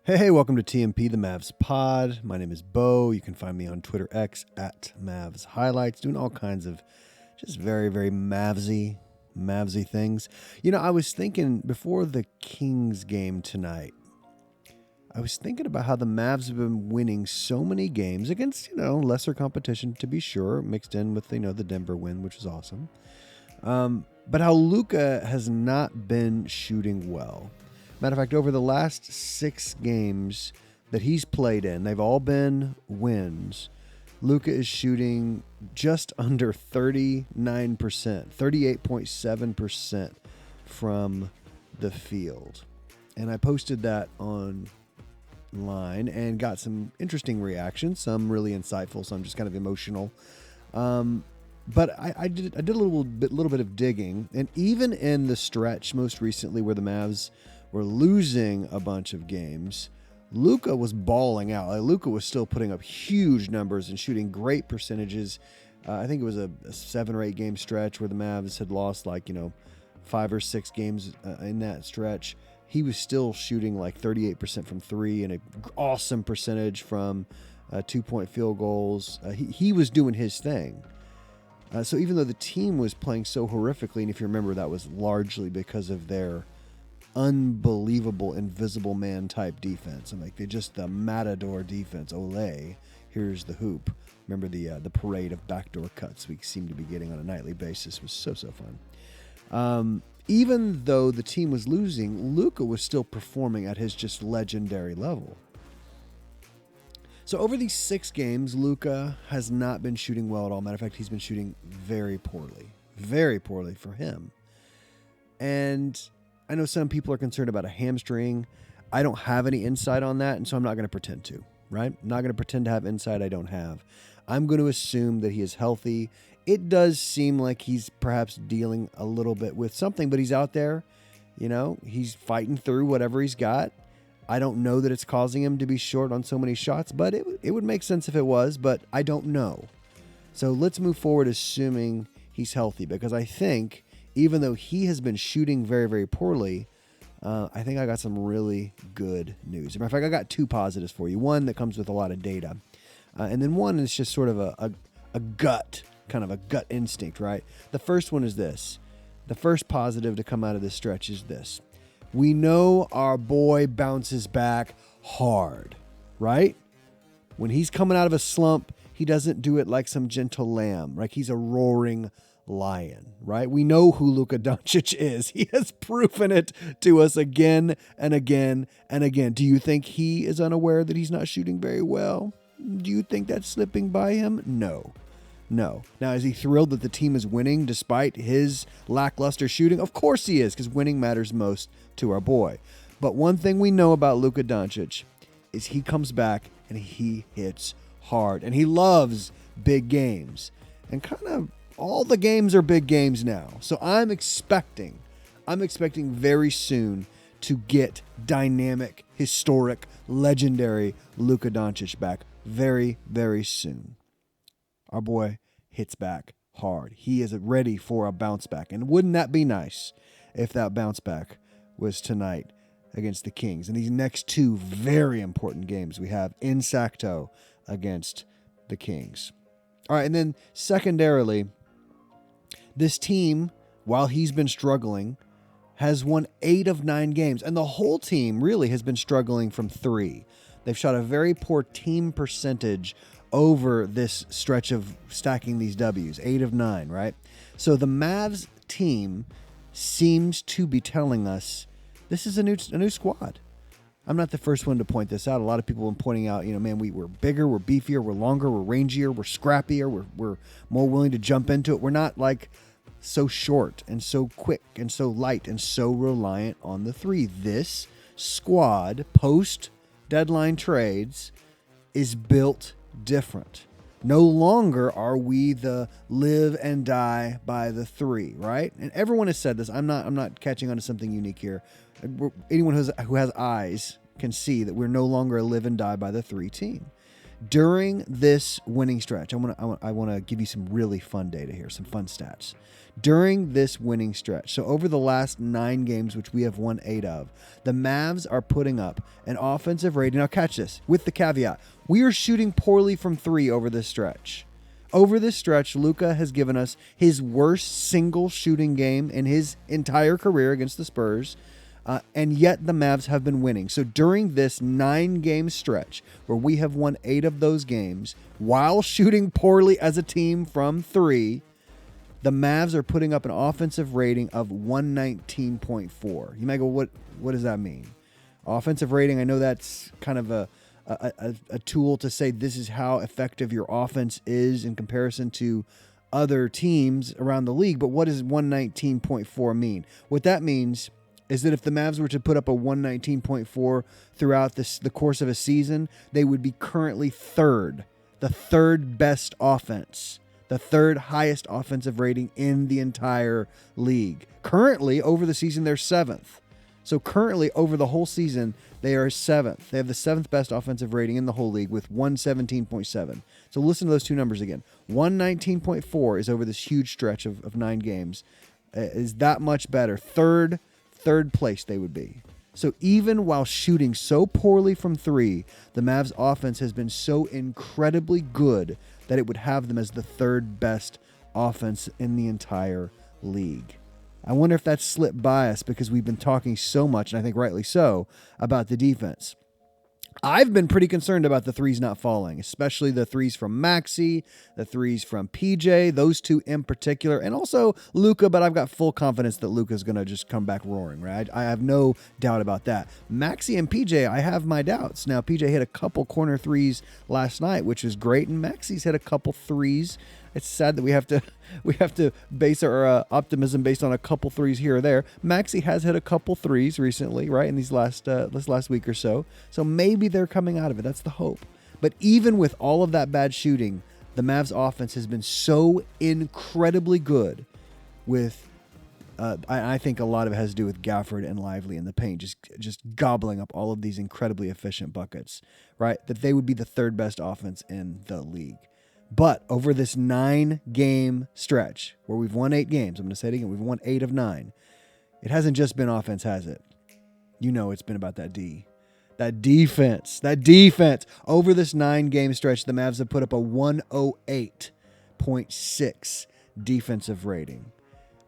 Hey, welcome to TMP, the Mavs pod. My name is Bo. You can find me on Twitter X at Mavs Highlights, doing all kinds of just very, very Mavsy things. You know, I was thinking before the Kings game tonight, I was thinking about how the Mavs have been winning so many games against, lesser competition, to be sure, mixed in with, the Denver win, which is awesome. But how Luka has not been shooting well. Matter of fact, over the last 6 games that he's played in, they've all been wins. Luka is shooting just under 39%, 38.7% from the field. And I posted that online and got some interesting reactions, some really insightful, some just kind of emotional. But I did a little bit of digging, and even in the stretch most recently where the Mavs were losing a bunch of games, Luka was balling out. Luka was still putting up huge numbers and shooting great percentages. I think it was a 7 or 8 game stretch where the Mavs had lost 5 or 6 games in that stretch. He was still shooting 38% from 3 and an awesome percentage from 2-point field goals. He was doing his thing. So even though the team was playing so horrifically, and if you remember, that was largely because of their unbelievable invisible man type defense. And the Matador defense. Olay, here's the hoop. Remember the parade of backdoor cuts we seem to be getting on a nightly basis. It was so fun. Even though the team was losing, Luka was still performing at his just legendary level. So over these 6 games, Luka has not been shooting well at all. Matter of fact, he's been shooting very poorly for him. And I know some people are concerned about a hamstring. I don't have any insight on that, and so I'm not going to pretend to, right? I'm not going to pretend to have insight I don't have. I'm going to assume that he is healthy. It does seem like he's perhaps dealing a little bit with something, but he's out there. He's fighting through whatever he's got. I don't know that it's causing him to be short on so many shots, but it would make sense if it was, but I don't know. So let's move forward assuming he's healthy, because I think even though he has been shooting very, very poorly, I think I got some really good news. As a matter of fact, I got 2 positives for you. One that comes with a lot of data. And then one is just sort of a gut, kind of a gut instinct, right? The first one is this. The first positive to come out of this stretch is this. We know our boy bounces back hard, right? When he's coming out of a slump, he doesn't do it like some gentle lamb, right? He's a roaring lion, right? We know who Luka Doncic is. He has proven it to us again and again and again. Do you think he is unaware that he's not shooting very well? Do you think that's slipping by him? No. Now, is he thrilled that the team is winning despite his lackluster shooting? Of course he is, because winning matters most to our boy. But one thing we know about Luka Doncic is he comes back and he hits hard. And he loves big games. And kind of all the games are big games now. So I'm expecting very soon to get dynamic, historic, legendary Luka Doncic back very, very soon. Our boy hits back hard. He is ready for a bounce back. And wouldn't that be nice if that bounce back was tonight against the Kings? And these next 2 very important games we have in Sacto against the Kings. All right, and then secondarily, this team, while he's been struggling, has won 8 of 9 games. And the whole team really has been struggling from 3. They've shot a very poor team percentage over this stretch of stacking these W's, 8 of 9, right? So the Mavs team seems to be telling us this is a new squad. I'm not the first one to point this out. A lot of people have been pointing out, we're bigger, we're beefier, we're longer, we're rangier, we're scrappier, we're more willing to jump into it. We're not so short and so quick and so light and so reliant on the 3. This squad, post-deadline trades, is built different. No longer are we the live and die by the 3, right? And everyone has said this. I'm not catching on to something unique here. Anyone who has eyes can see that we're no longer a live and die by the 3 team. During this winning stretch, I want to give you some really fun data here, some fun stats. During this winning stretch, so over the last 9 games, which we have won 8 of, the Mavs are putting up an offensive rating. Now catch this, with the caveat, we are shooting poorly from 3 over this stretch. Over this stretch, Luka has given us his worst single shooting game in his entire career against the Spurs. And yet the Mavs have been winning. So during this 9-game stretch where we have won 8 of those games while shooting poorly as a team from 3, the Mavs are putting up an offensive rating of 119.4. You might go, what does that mean? Offensive rating, I know that's kind of a tool to say this is how effective your offense is in comparison to other teams around the league. But what does 119.4 mean? What that means is that if the Mavs were to put up a 119.4 throughout the course of a season, they would be currently third, the third best offense, the third highest offensive rating in the entire league. Currently, over the season, they're 7th. So currently, over the whole season, they are 7th. They have the 7th best offensive rating in the whole league with 117.7. So listen to those two numbers again. 119.4 is over this huge stretch of 9 games. Is that much better? Third place they would be. So even while shooting so poorly from 3, the Mavs offense has been so incredibly good that it would have them as the 3rd best offense in the entire league. I wonder if that's slipped by us because we've been talking so much, and I think rightly so, about the defense. I've been pretty concerned about the threes not falling, especially the threes from Maxey, the threes from PJ, those two in particular, and also Luka, but I've got full confidence that Luka's going to just come back roaring, right? I have no doubt about that. Maxey and PJ, I have my doubts. Now, PJ hit a couple corner threes last night, which is great, and Maxey's hit a couple threes. It's sad that we have to base our optimism based on a couple threes here or there. Maxey has hit a couple threes recently, right, in these this last week or so. So maybe they're coming out of it. That's the hope. But even with all of that bad shooting, the Mavs offense has been so incredibly good with I think a lot of it has to do with Gafford and Lively in the paint, just gobbling up all of these incredibly efficient buckets, right? That they would be the 3rd best offense in the league. But over this 9-game stretch where we've won 8 games, I'm going to say it again, we've won 8 of 9. It hasn't just been offense, has it? You know it's been about that defense. Over this 9-game stretch, the Mavs have put up a 108.6 defensive rating,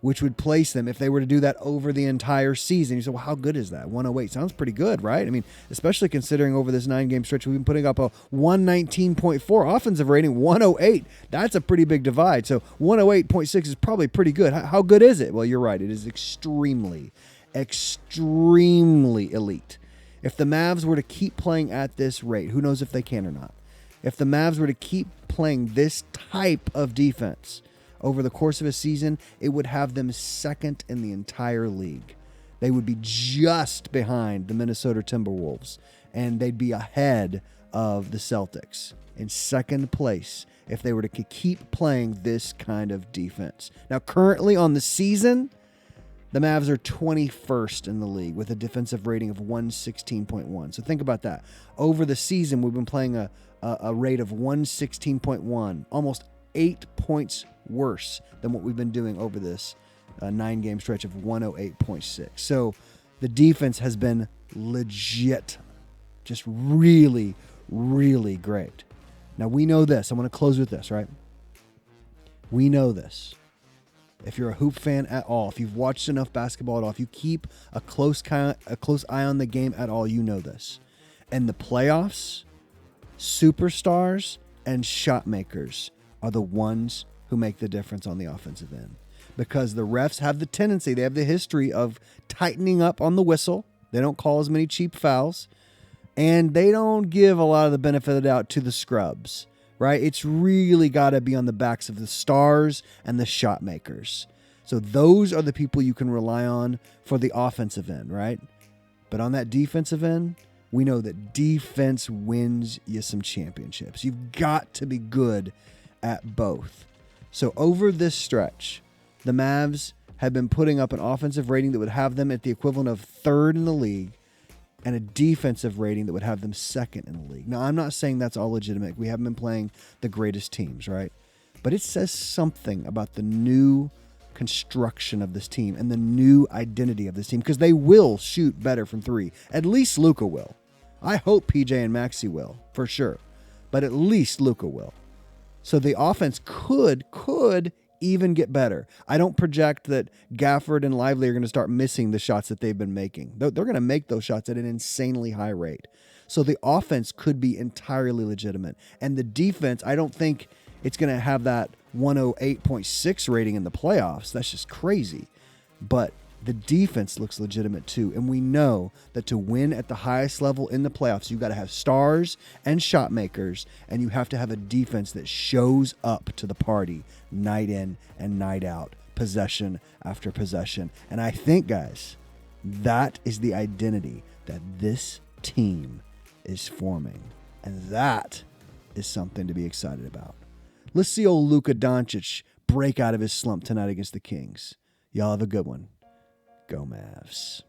which would place them, if they were to do that over the entire season. You say, well, how good is that? 108 sounds pretty good, right? I mean, especially considering over this 9-game stretch, we've been putting up a 119.4 offensive rating, 108. That's a pretty big divide. So 108.6 is probably pretty good. How good is it? Well, you're right. It is extremely elite. If the Mavs were to keep playing at this rate, who knows if they can or not? If the Mavs were to keep playing this type of defense over the course of a season, it would have them 2nd in the entire league. They would be just behind the Minnesota Timberwolves, and they'd be ahead of the Celtics in 2nd place if they were to keep playing this kind of defense. Now, currently on the season, the Mavs are 21st in the league with a defensive rating of 116.1. So think about that. Over the season, we've been playing a rate of 116.1, almost 8 points worse than what we've been doing over this 9-game stretch of 108.6. So the defense has been legit, just really, really great. Now we know this. I want to close with this, right? We know this. If you're a hoop fan at all, if you've watched enough basketball at all, if you keep a close eye on the game at all, you know this. In the playoffs, superstars and shot makers are the ones who make the difference on the offensive end, because the refs have the tendency, they have the history of tightening up on the whistle. They don't call as many cheap fouls, and they don't give a lot of the benefit of the doubt to the scrubs, right? It's really got to be on the backs of the stars and the shot makers. So those are the people you can rely on for the offensive end, right? But on that defensive end, we know that defense wins you some championships. You've got to be good at both. So over this stretch, the Mavs have been putting up an offensive rating that would have them at the equivalent of 3rd in the league and a defensive rating that would have them second in the league. Now, I'm not saying that's all legitimate. We haven't been playing the greatest teams, right? But it says something about the new construction of this team and the new identity of this team, because they will shoot better from three. At least Luka will. I hope PJ and Maxey will, for sure. But at least Luka will. So the offense could even get better. I don't project that Gafford and Lively are going to start missing the shots that they've been making. They're going to make those shots at an insanely high rate. So the offense could be entirely legitimate. And the defense, I don't think it's going to have that 108.6 rating in the playoffs. That's just crazy. But the defense looks legitimate too. And we know that to win at the highest level in the playoffs, you've got to have stars and shot makers, and you have to have a defense that shows up to the party night in and night out, possession after possession. And I think, guys, that is the identity that this team is forming. And that is something to be excited about. Let's see old Luka Doncic break out of his slump tonight against the Kings. Y'all have a good one. Go Mavs.